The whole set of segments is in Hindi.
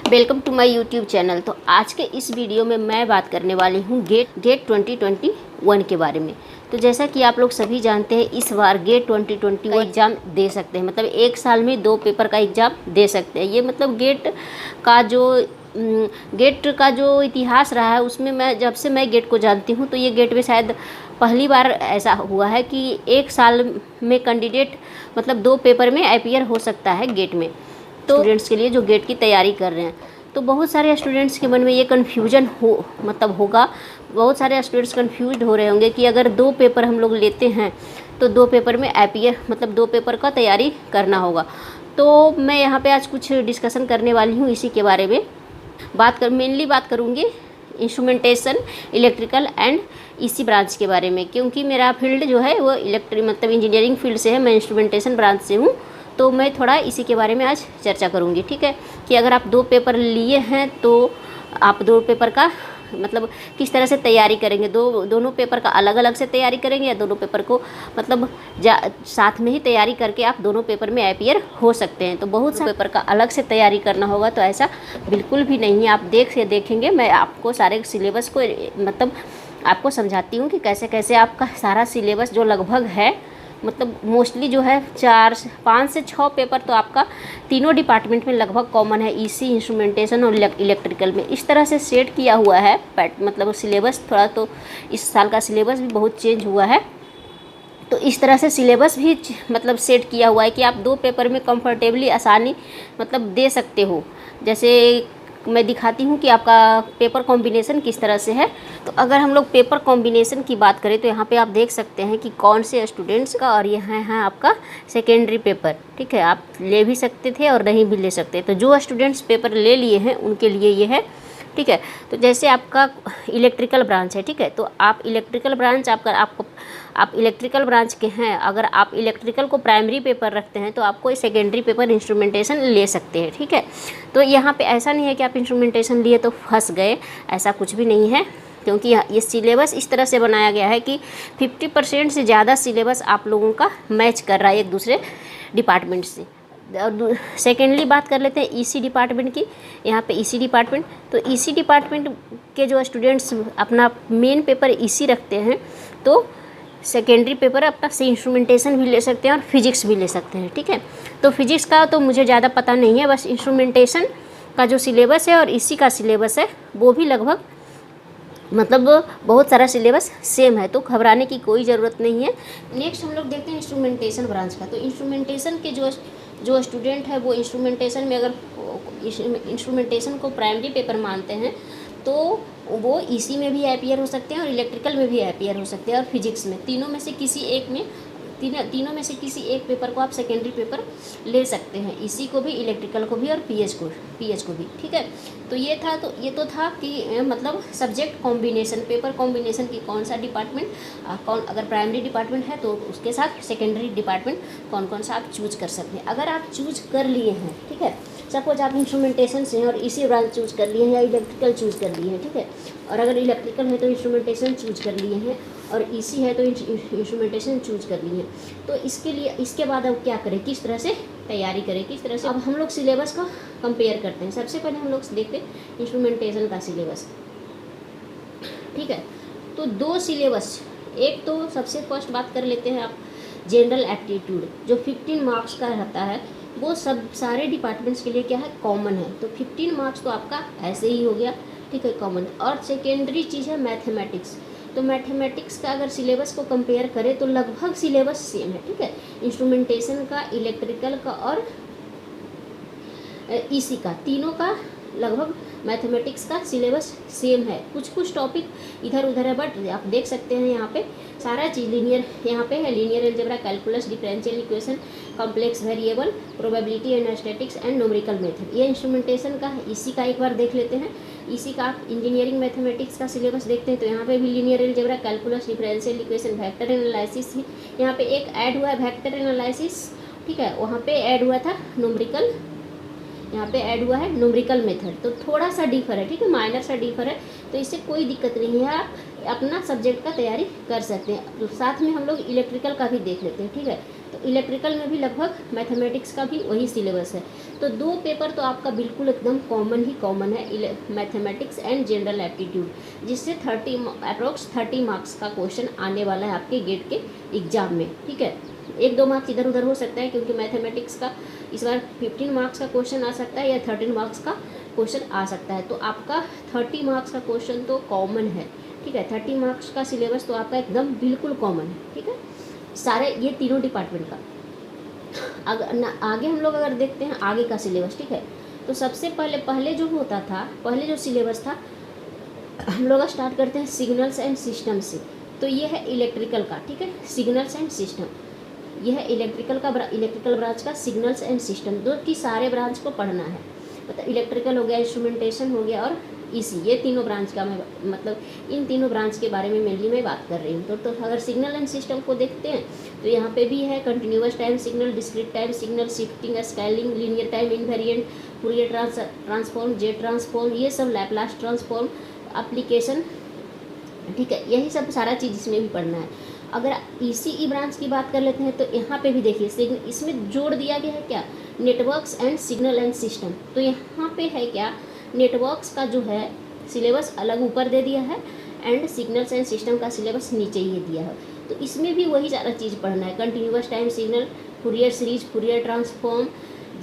Welcome to my YouTube channel. तो आज के इस वीडियो में मैं बात करने वाली हूँ गेट 2021 के बारे में। तो जैसा कि आप लोग सभी जानते हैं, इस बार गेट 2021 का एग्ज़ाम दे सकते हैं, मतलब एक साल में 2 पेपर का एग्ज़ाम दे सकते हैं। ये मतलब गेट का जो इतिहास रहा है उसमें जब से मैं गेट को जानती हूँ तो ये गेट में शायद पहली बार ऐसा हुआ है कि एक साल में कैंडिडेट मतलब 2 पेपर में अपीयर हो सकता है गेट में। तो स्टूडेंट्स के लिए जो गेट की तैयारी कर रहे हैं, तो बहुत सारे स्टूडेंट्स के मन में ये कन्फ्यूजन होगा। बहुत सारे स्टूडेंट्स कन्फ्यूज्ड हो रहे होंगे कि अगर 2 पेपर हम लोग लेते हैं तो 2 पेपर में अपीयर मतलब 2 पेपर का तैयारी करना होगा। तो मैं यहाँ पे आज कुछ डिस्कशन करने वाली हूँ इसी के बारे में। मेनली बात करूँगी इंस्ट्रूमेंटेशन, इलेक्ट्रिकल एंड इसी ब्रांच के बारे में, क्योंकि मेरा फील्ड जो है वो मतलब इंजीनियरिंग फील्ड से है। मैं इंस्ट्रूमेंटेशन ब्रांच से हूँ, तो मैं थोड़ा इसी के बारे में आज चर्चा करूँगी। ठीक है, कि अगर आप 2 पेपर लिए हैं तो आप 2 पेपर का मतलब किस तरह से तैयारी करेंगे। दोनों पेपर का अलग अलग से तैयारी करेंगे या दोनों पेपर को मतलब साथ में ही तैयारी करके आप दोनों पेपर में अपीयर हो सकते हैं। तो बहुत सारे पेपर का अलग से तैयारी करना होगा, तो ऐसा बिल्कुल भी नहीं है। आप देखेंगे, मैं आपको सारे सिलेबस को मतलब आपको समझाती हूँ कि कैसे कैसे आपका सारा सिलेबस जो लगभग है, मतलब मोस्टली जो है 5 से 6 पेपर तो आपका तीनों डिपार्टमेंट में लगभग कॉमन है, ईसी, इंस्ट्रूमेंटेशन और इलेक्ट्रिकल में। इस तरह से सेट किया हुआ है मतलब सिलेबस। थोड़ा तो इस साल का सिलेबस भी बहुत चेंज हुआ है, तो इस तरह से सिलेबस भी मतलब सेट किया हुआ है कि आप 2 पेपर में कंफर्टेबली आसानी मतलब दे सकते हो। जैसे मैं दिखाती हूँ कि आपका पेपर कॉम्बिनेशन किस तरह से है। तो अगर हम लोग पेपर कॉम्बिनेशन की बात करें तो यहाँ पे आप देख सकते हैं कि कौन से स्टूडेंट्स का, और यहाँ है आपका सेकेंडरी पेपर। ठीक है, आप ले भी सकते थे और नहीं भी ले सकते। तो जो स्टूडेंट्स पेपर ले लिए हैं उनके लिए ये है। ठीक है, तो जैसे आपका इलेक्ट्रिकल ब्रांच है, ठीक है, तो आप इलेक्ट्रिकल ब्रांच आप इलेक्ट्रिकल ब्रांच के हैं, अगर आप इलेक्ट्रिकल को प्राइमरी पेपर रखते हैं तो आपको सेकेंडरी पेपर इंस्ट्रूमेंटेशन ले सकते हैं। ठीक है, तो यहाँ पे ऐसा नहीं है कि आप इंस्ट्रूमेंटेशन लिए तो फंस गए, ऐसा कुछ भी नहीं है, क्योंकि ये सिलेबस इस तरह से बनाया गया है कि 50% से ज़्यादा सिलेबस आप लोगों का मैच कर रहा है एक दूसरे डिपार्टमेंट से। और सेकेंडली बात कर लेते हैं ईसी डिपार्टमेंट की। यहाँ पे ईसी डिपार्टमेंट, तो ईसी डिपार्टमेंट के जो स्टूडेंट्स अपना मेन पेपर ईसी रखते हैं तो सेकेंडरी पेपर अपना से इंस्ट्रूमेंटेशन भी ले सकते हैं और फिजिक्स भी ले सकते हैं। ठीक है, तो फिजिक्स का तो मुझे ज़्यादा पता नहीं है, बस इंस्ट्रूमेंटेशन का जो सिलेबस है और इसी का सिलेबस है वो भी लगभग मतलब बहुत सारा सिलेबस सेम है, तो घबराने की कोई ज़रूरत नहीं है। नेक्स्ट हम लोग देखते हैं इंस्ट्रूमेंटेशन ब्रांच का। तो इंस्ट्रूमेंटेशन के जो स्टूडेंट है वो इंस्ट्रूमेंटेशन में अगर इंस्ट्रूमेंटेशन को प्राइमरी पेपर मानते हैं तो वो ईसी में भी अपीयर हो सकते हैं और इलेक्ट्रिकल में भी अपीयर हो सकते हैं और फिजिक्स में। तीनों में से किसी एक पेपर को आप सेकेंडरी पेपर ले सकते हैं, ईसी को भी, इलेक्ट्रिकल को भी और पीएच को भी। ठीक है, तो ये था कि मतलब सब्जेक्ट कॉम्बिनेशन, पेपर कॉम्बिनेशन की कौन सा डिपार्टमेंट अगर प्राइमरी डिपार्टमेंट है तो उसके साथ सेकेंडरी डिपार्टमेंट कौन सा आप चूज कर सकते हैं। अगर आप चूज कर लिए हैं, ठीक है, सपोज आप इंस्ट्रूमेंटेशन से हैं और इसी ब्रांच चूज कर लिए हैं या इलेक्ट्रिकल चूज कर लिए हैं, ठीक है, और अगर इलेक्ट्रिकल है तो इंस्ट्रूमेंटेशन चूज कर लिए हैं और ईसी है तो इंस्ट्रूमेंटेशन चूज कर लिए हैं, तो इसके बाद अब क्या करें, किस तरह से तैयारी करें, किस तरह से। अब हम लोग सिलेबस को कंपेयर करते हैं। सबसे पहले हम लोग देखते हैं इंस्ट्रूमेंटेशन का सिलेबस। ठीक है, तो 2 सिलेबस, एक तो सबसे फर्स्ट बात कर लेते हैं आप जनरल एप्टीट्यूड, जो 15 मार्क्स का रहता है, वो सब सारे डिपार्टमेंट्स के लिए क्या है, कॉमन है। तो 15 मार्क्स तो आपका ऐसे ही हो गया, ठीक है, कॉमन। और सेकेंडरी चीज़ है मैथमेटिक्स। तो मैथमेटिक्स का अगर सिलेबस को कंपेयर करें तो लगभग सिलेबस सेम है। ठीक है, इंस्ट्रूमेंटेशन का, इलेक्ट्रिकल का और ईसी का, तीनों का लगभग मैथमेटिक्स का सिलेबस सेम है। कुछ टॉपिक इधर उधर है, बट आप देख सकते हैं यहाँ पे सारा चीज़ लीनियर, यहाँ पे है linear algebra, calculus, differential equation, complex variable, probability and statics and numerical method. ये इंस्ट्रूमेंटेशन का है। इसी का एक बार देख लेते हैं। इसी का आप इंजीनियरिंग मैथमेटिक्स का सिलेबस देखते हैं तो यहाँ पे भी linear algebra, calculus, differential equation, vector analysis, यहाँ पे एक ऐड हुआ है वेक्टर एनालिसिस। ठीक है, वहाँ पे ऐड हुआ था न्यूमेरिकल, यहाँ पे ऐड हुआ है न्यूमेरिकल मेथड, तो थोड़ा सा डिफर है। ठीक है, माइनर सा डिफर है, तो इससे कोई दिक्कत नहीं है, आप अपना सब्जेक्ट का तैयारी कर सकते हैं। तो साथ में हम लोग इलेक्ट्रिकल का भी देख लेते हैं। ठीक है, तो इलेक्ट्रिकल में भी लगभग मैथमेटिक्स का भी वही सिलेबस है। तो 2 पेपर तो आपका बिल्कुल एकदम कॉमन है, मैथमेटिक्स एंड जनरल एप्टीट्यूड, जिससे 30 मार्क्स का क्वेश्चन आने वाला है आपके गेट के एग्जाम में। ठीक है, 1-2 मार्क्स इधर उधर हो सकता है, क्योंकि मैथमेटिक्स का इस बार 15 मार्क्स का क्वेश्चन आ सकता है या 13 मार्क्स का क्वेश्चन आ सकता है। तो आपका 30 मार्क्स का क्वेश्चन तो कॉमन है। ठीक है, 30 मार्क्स का सिलेबस तो आपका एकदम बिल्कुल कॉमन है। ठीक है, सारे ये तीनों डिपार्टमेंट का। आगे हम लोग अगर देखते हैं आगे का सिलेबस, ठीक है, तो सबसे पहले जो होता था, पहले जो सिलेबस था, हम लोग स्टार्ट करते हैं सिग्नल्स एंड सिस्टम से। तो ये है इलेक्ट्रिकल का, ठीक है, सिग्नल्स एंड सिस्टम। यह है इलेक्ट्रिकल ब्रांच का सिग्नल्स एंड सिस्टम, जो कि सारे ब्रांच को पढ़ना है। मतलब इलेक्ट्रिकल हो गया, इंस्ट्रूमेंटेशन हो गया और इसी, ये तीनों ब्रांच का मैं मतलब इन तीनों ब्रांच के बारे में मेनली मैं बात कर रही हूँ। तो अगर सिग्नल एंड सिस्टम को देखते हैं तो यहाँ पे भी है continuous time signal, discrete time signal, shifting, scaling, linear time invariant, Fourier transform, jet transform, ये सब लैपलास ट्रांसफॉर्म, एप्लीकेशन। ठीक है, यही सब सारा चीज़ इसमें भी पढ़ना है। अगर ईसीई ब्रांच की बात कर लेते हैं तो यहाँ पे भी देखिए इसमें जोड़ दिया गया है क्या, networks and signal and system. तो यहाँ पे है क्या, नेटवर्क्स का जो है सिलेबस अलग ऊपर दे दिया है एंड सिग्नल्स एंड सिस्टम का सिलेबस नीचे ही दिया है। तो इसमें भी वही सारा चीज़ पढ़ना है, continuous time signal, Fourier series, Fourier transform,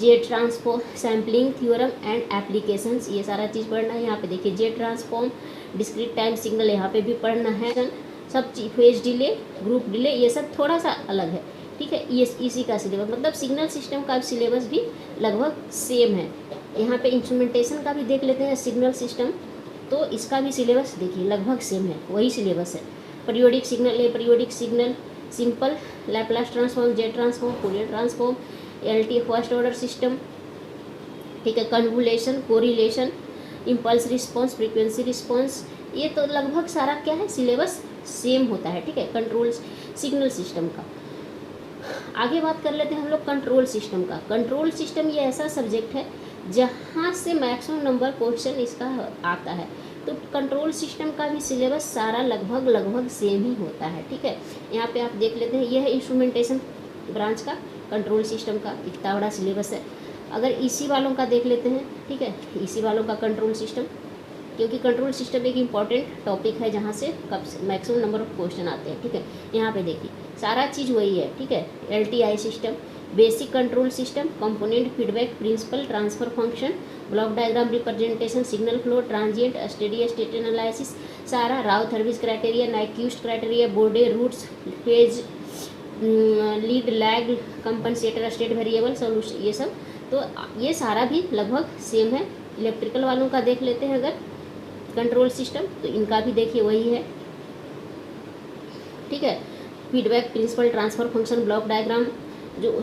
jet transform, sampling theorem and applications, ये सारा चीज़ पढ़ना है। यहाँ पे देखिए jet transform, discrete time signal यहाँ पे भी पढ़ना है, सब चीज, फेज डिले, ग्रुप डिले, ये सब थोड़ा सा अलग है। ठीक है, ये इसी का सिलेबस, मतलब सिग्नल सिस्टम का सिलेबस भी लगभग सेम है। यहाँ पे इंस्ट्रूमेंटेशन का भी देख लेते हैं, सिग्नल सिस्टम, तो इसका भी सिलेबस देखिए लगभग सेम है, वही सिलेबस है। Periodic signal, periodic signal, simple, Laplace transform, jet transform, Fourier transform, LT first order system. ठीक है, convolution, correlation, impulse response, frequency response, ये तो लगभग सारा क्या है, सिलेबस सेम होता है। ठीक है, कंट्रोल सिग्नल सिस्टम का। आगे बात कर लेते हैं हम लोग कंट्रोल सिस्टम का। कंट्रोल सिस्टम ये ऐसा सब्जेक्ट है जहाँ से मैक्सिमम नंबर क्वेश्चन इसका आता है। तो कंट्रोल सिस्टम का भी सिलेबस सारा लगभग सेम ही होता है। ठीक है, यहाँ पे आप देख लेते हैं, यह है इंस्ट्रूमेंटेशन ब्रांच का कंट्रोल सिस्टम का इतना बड़ा सिलेबस है। अगर इसी वालों का देख लेते हैं, ठीक है, इसी वालों का कंट्रोल सिस्टम, क्योंकि कंट्रोल सिस्टम एक इम्पॉर्टेंट टॉपिक है जहाँ से मैक्सिमम नंबर ऑफ क्वेश्चन आते हैं। ठीक है, यहाँ पे देखिए सारा चीज़ वही है। ठीक है, LTI system, basic control system, component, feedback, principal, transfer function, block diagram representation, signal flow, transient, steady state analysis, सारा राव थर्विस criteria, Nyquist criteria, Bode roots, phase, lead, lag, compensator, state variable, solution, ये सब। तो ये सारा भी लगभग सेम है। इलेक्ट्रिकल वालों का देख लेते हैं अगर कंट्रोल सिस्टम, तो इनका भी देखिए वही है। ठीक है, feedback, principal, transfer function, block diagram,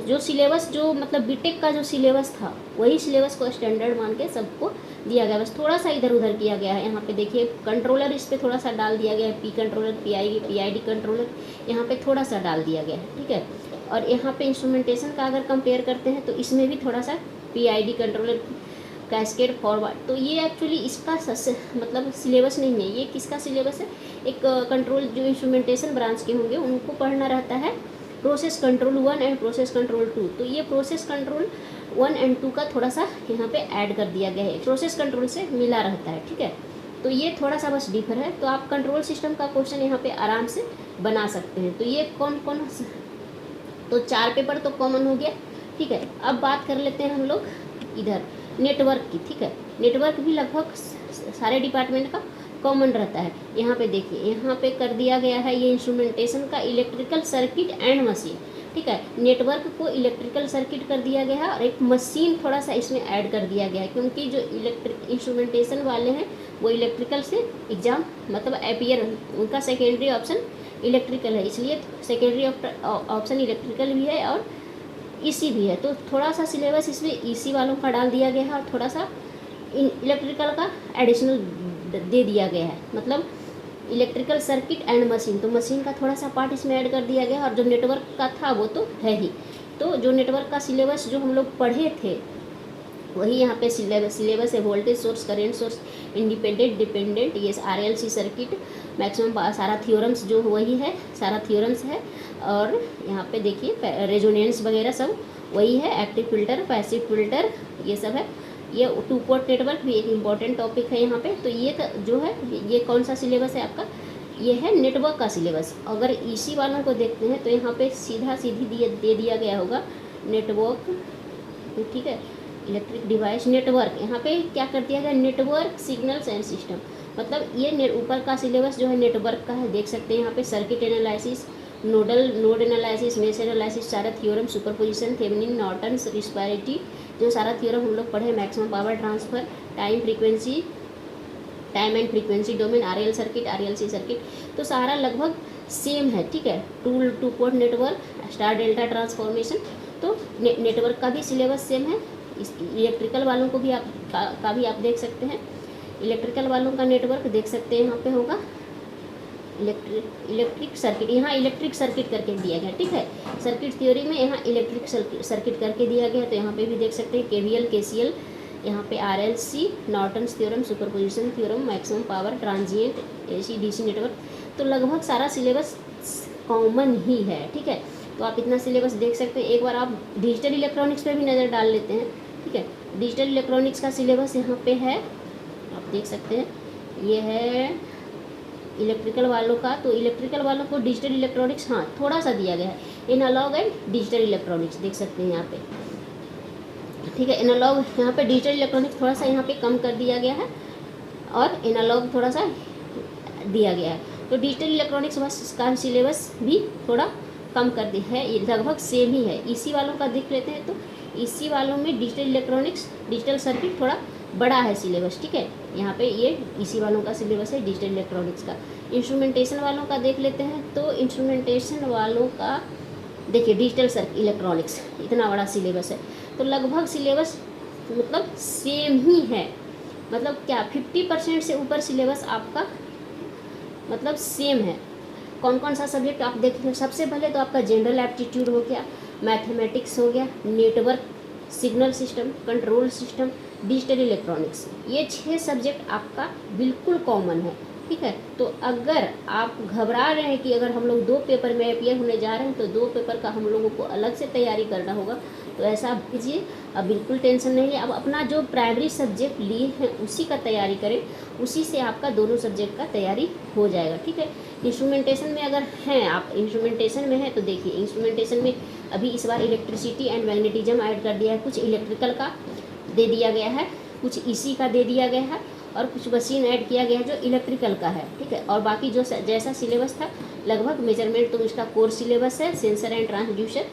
जो सिलेबस जो मतलब बीटेक का जो सिलेबस था वही सिलेबस को स्टैंडर्ड मान के सबको दिया गया, बस थोड़ा सा इधर उधर किया गया है। यहाँ पे देखिए कंट्रोलर, इस पर थोड़ा सा डाल दिया गया है, पी कंट्रोलर, PID कंट्रोलर यहाँ पे थोड़ा सा डाल दिया गया है। ठीक है, और यहाँ पे इंस्ट्रूमेंटेशन का अगर कंपेयर करते हैं तो इसमें भी थोड़ा सा PID कंट्रोलर, कैस्केड, फॉरवर्ड। तो ये एक्चुअली इसका मतलब सिलेबस नहीं है, ये किसका सिलेबस है, एक कंट्रोल जो इंस्ट्रूमेंटेशन ब्रांच के होंगे उनको पढ़ना रहता है, process control 1 and process control 2। तो ये प्रोसेस कंट्रोल 1 एंड 2 का थोड़ा सा यहाँ पे ऐड कर दिया गया है, प्रोसेस कंट्रोल से मिला रहता है। ठीक है, तो ये थोड़ा सा बस डिफर है। तो आप कंट्रोल सिस्टम का क्वेश्चन यहाँ पे आराम से बना सकते हैं। तो ये कौन कौन, तो 4 पेपर तो कॉमन हो गया। ठीक है, अब बात कर लेते हैं हम लोग इधर नेटवर्क की। ठीक है, नेटवर्क भी लगभग सारे डिपार्टमेंट का कॉमन रहता है। यहाँ पे देखिए, यहाँ पे कर दिया गया है ये इंस्ट्रूमेंटेशन का इलेक्ट्रिकल सर्किट एंड मशीन। ठीक है, नेटवर्क को इलेक्ट्रिकल सर्किट कर दिया गया है और एक मशीन थोड़ा सा इसमें ऐड कर दिया गया है, क्योंकि जो इंस्ट्रूमेंटेशन वाले हैं वो इलेक्ट्रिकल से एग्जाम मतलब अपीयर, उनका सेकेंडरी ऑप्शन इलेक्ट्रिकल है, इसलिए सेकेंडरी ऑप्शन इलेक्ट्रिकल भी है और ईसी भी है। तो थोड़ा सा सिलेबस इसमें ईसी वालों का डाल दिया गया है और थोड़ा सा इलेक्ट्रिकल का एडिशनल दे दिया गया है, मतलब इलेक्ट्रिकल सर्किट एंड मशीन। तो मशीन का थोड़ा सा पार्ट इसमें ऐड कर दिया गया और जो नेटवर्क का था वो तो है ही। तो जो नेटवर्क का सिलेबस जो हम लोग पढ़े थे वही यहाँ पे सिलेबस है, voltage source, current source, independent, dependent, ये RLC सर्किट, मैक्सिमम सारा थ्योरम्स जो वही है, सारा थ्योरम्स है और यहाँ पे देखिए रेजोनेंस वगैरह सब वही है, एक्टिव फिल्टर, पैसिव फिल्टर, ये सब है। ये 2 पोर्ट नेटवर्क भी एक इम्पॉर्टेंट टॉपिक है यहाँ पे। तो ये जो है ये कौन सा सिलेबस है आपका, ये है नेटवर्क का सिलेबस। अगर इसी वालों को देखते हैं तो यहाँ पे सीधी दे दिया गया होगा नेटवर्क, ठीक है, इलेक्ट्रिक डिवाइस नेटवर्क। यहाँ पे क्या कर दिया गया, नेटवर्क सिग्नल्स एंड सिस्टम, मतलब ये ऊपर का सिलेबस जो है नेटवर्क का है। देख सकते हैं यहाँ पे circuit analysis, node analysis, mesh analysis, सारा थ्योरम, सुपरपोजिशन, थेवेनिन, नॉर्टन्स, रिस्पैरिटी, जो सारा थ्योरम हम लोग पढ़े, maximum power transfer, time and frequency domain, RL circuit, RLC circuit, तो सारा लगभग सेम है, ठीक है। 2 port network, star delta transformation, तो नेटवर्क का भी सिलेबस सेम है। इलेक्ट्रिकल वालों को भी आप देख सकते हैं। इलेक्ट्रिकल वालों का नेटवर्क देख सकते हैं, यहाँ पे होगा इलेक्ट्रिक सर्किट, यहाँ इलेक्ट्रिक सर्किट करके दिया गया, ठीक है। सर्किट थ्योरी में यहाँ इलेक्ट्रिक सर्किट करके दिया गया, तो यहाँ पे भी देख सकते हैं केवीएल, केसीएल, यहाँ पे RLC, Norton's theorem, superposition theorem, maximum power, transient, AC DC network, तो लगभग सारा सिलेबस कॉमन ही है, ठीक है। तो आप इतना सिलेबस देख सकते हैं। एक बार आप डिजिटल इलेक्ट्रॉनिक्स पे भी नज़र डाल लेते हैं, ठीक है। डिजिटल इलेक्ट्रॉनिक्स का सिलेबस यहाँ पे है, आप देख सकते हैं, ये है इलेक्ट्रिकल वालों का। तो इलेक्ट्रिकल वालों को डिजिटल इलेक्ट्रॉनिक्स हाँ थोड़ा सा दिया गया है, एनालॉग एंड डिजिटल इलेक्ट्रॉनिक्स देख सकते हैं यहाँ पे, ठीक है। एनालॉग यहाँ पे, डिजिटल इलेक्ट्रॉनिक्स थोड़ा सा यहाँ पे कम कर दिया गया है और एनालॉग थोड़ा सा दिया गया है। तो डिजिटल इलेक्ट्रॉनिक्स बस का सिलेबस भी थोड़ा कम कर दिया है, ये लगभग सेम ही है। इसी वालों का देख लेते हैं, तो इसी वालों में डिजिटल इलेक्ट्रॉनिक्स, डिजिटल सर्किट थोड़ा बड़ा है सिलेबस, ठीक है। यहाँ पे ये इसी वालों का सिलेबस है डिजिटल इलेक्ट्रॉनिक्स का। इंस्ट्रूमेंटेशन वालों का देख लेते हैं, तो इंस्ट्रूमेंटेशन वालों का देखिए डिजिटल इलेक्ट्रॉनिक्स इतना बड़ा सिलेबस है, तो लगभग सिलेबस मतलब सेम ही है, मतलब क्या 50% से ऊपर सिलेबस आपका मतलब सेम है। कौन कौन सा सब्जेक्ट आप देख लो, सबसे पहले तो आपका जनरल एप्टीट्यूड हो गया, मैथमेटिक्स हो गया, network, signal system, control system, digital electronics, ये 6 सब्जेक्ट आपका बिल्कुल कॉमन है, ठीक है। तो अगर आप घबरा रहे हैं कि अगर हम लोग 2 पेपर में अपीयर होने जा रहे हैं तो 2 पेपर का हम लोगों को अलग से तैयारी करना होगा, तो ऐसा कीजिए, अब बिल्कुल टेंशन नहीं है। अब अपना जो प्राइमरी सब्जेक्ट लिए हैं उसी का तैयारी करें, उसी से आपका दोनों सब्जेक्ट का तैयारी हो जाएगा, ठीक है। इंस्ट्रूमेंटेशन में अगर हैं आप, इंस्ट्रूमेंटेशन में है तो देखिए इंस्ट्रूमेंटेशन में अभी इस बार इलेक्ट्रिसिटी एंड मैग्नेटिज्म ऐड कर दिया है, कुछ इलेक्ट्रिकल का दे दिया गया है, कुछ ईसी का दे दिया गया है और कुछ मशीन ऐड किया गया है जो इलेक्ट्रिकल का है, ठीक है। और बाकी जो जैसा सिलेबस था लगभग मेजरमेंट तो इसका कोर सिलेबस है, sensor and transducer,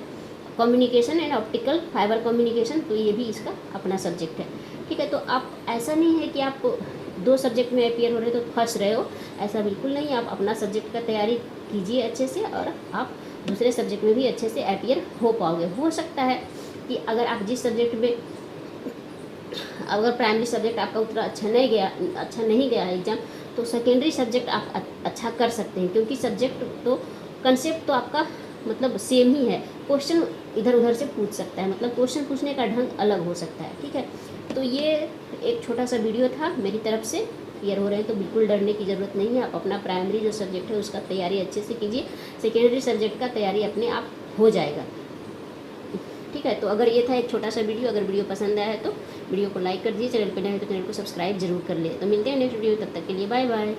communication and optical fibre communication, तो ये भी इसका अपना सब्जेक्ट है, ठीक है। तो आप ऐसा नहीं है कि आप 2 सब्जेक्ट में अपीयर हो रहे तो फंस रहे हो, ऐसा बिल्कुल नहीं। आप अपना सब्जेक्ट का तैयारी कीजिए अच्छे से और आप दूसरे सब्जेक्ट में भी अच्छे से अपीयर हो पाओगे। हो सकता है कि अगर आप जिस सब्जेक्ट में, अगर प्राइमरी सब्जेक्ट आपका उतना अच्छा नहीं गया एग्जाम, तो सेकेंडरी सब्जेक्ट आप अच्छा कर सकते हैं, क्योंकि सब्जेक्ट तो कंसेप्ट तो आपका मतलब सेम ही है, क्वेश्चन इधर उधर से पूछ सकता है, मतलब क्वेश्चन पूछने का ढंग अलग हो सकता है, ठीक है। तो ये एक छोटा सा वीडियो था मेरी तरफ से। क्लियर हो रहे हैं तो बिल्कुल डरने की ज़रूरत नहीं है। आप अपना प्राइमरी जो सब्जेक्ट है उसका तैयारी अच्छे से कीजिए, सेकेंडरी सब्जेक्ट का तैयारी अपने आप हो जाएगा, ठीक है। तो अगर ये था एक छोटा सा वीडियो, अगर वीडियो पसंद आया है तो वीडियो को लाइक कर दीजिए, चैनल पर नए हैं तो चैनल को सब्सक्राइब जरूर कर ले। तो मिलते हैं नेक्स्ट वीडियो, तब तक के लिए बाय बाय।